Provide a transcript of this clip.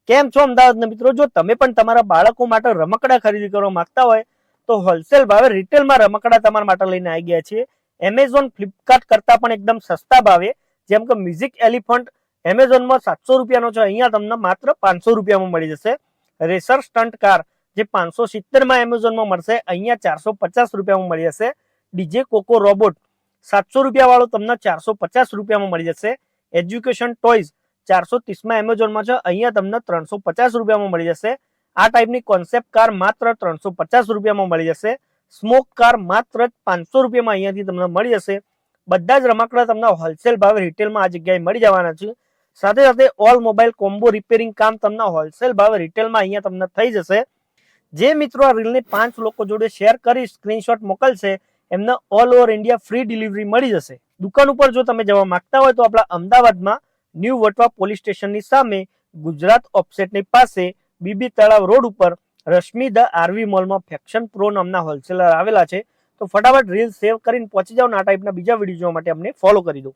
કેમ છો અમદાવાદના મિત્રો? જો તમે પણ તમારા બાળકો માટે રમકડા ખરીદી કરવા માંગતા હોય તો હોલસેલ ભાવે રિટેલમાં રમકડા તમારા માટે લઈને આવી ગયા છીએ. એમેઝોન, ફ્લિપકાર્ટ કરતા પણ એકદમ સસ્તા ભાવે. જેમ કે મ્યુઝિક એલિફન્ટ એમેઝોનમાં 700 રૂપિયાનો છે, અહીંયા તમને માત્ર 500 રૂપિયામાં મળી જશે. રેસર સ્ટન્ટ કાર જે 570 એમેઝોનમાં મળશે, અહીંયા 450 રૂપિયામાં મળી જશે. ડીજે કોકો રોબોટ 700 રૂપિયા વાળો તમને 450 રૂપિયામાં મળી જશે. એજ્યુકેશન ટોયઝ 430 એમેઝોનમાં છે, અહીંયા તમને 350 રૂપિયામાં મળી જશે. આ ટાઈપની કોન્સેપ્ટ કાર માત્ર 350 રૂપિયામાં મળી જશે. સ્મોક કાર માત્ર 500 રૂપિયામાં અહીંયાથી તમને મળી જશે. બધા જ રમકડા તમને હોલસેલ ભાવે રિટેલમાં આ જગ્યાએ મળી જવાના છે. સાથે સાથે ઓલ મોબાઈલ કોમ્બો રિપેરિંગ કામ તમને હોલસેલ ભાવે રિટેલમાં અહીંયા તમને થઈ જશે. જે મિત્રો આ રીલને 5 લોકો જોડે શેર કરી સ્ક્રીનશોટ મોકલશે એમને all over India free delivery મળી જશે. દુકાન ઉપર જો તમે જવા માંગતા હોય તો આપણા અમદાવાદમાં ન્યૂ વટવા પોલીસ સ્ટેશનની સામે ગુજરાત ઓફસેટની પાસે બીબી તળાવ રોડ ઉપર રશ્મિ ધ આરવી મોલમાં ફેક્શન પ્રો નામના હોલસેલર આવેલા છે. તો ફટાફટ રીલ સેવ કરીને પહોંચી જાઓ. આ ટાઈપના બીજા વિડીયો જોવા માટે અમને ફોલો કરી દો.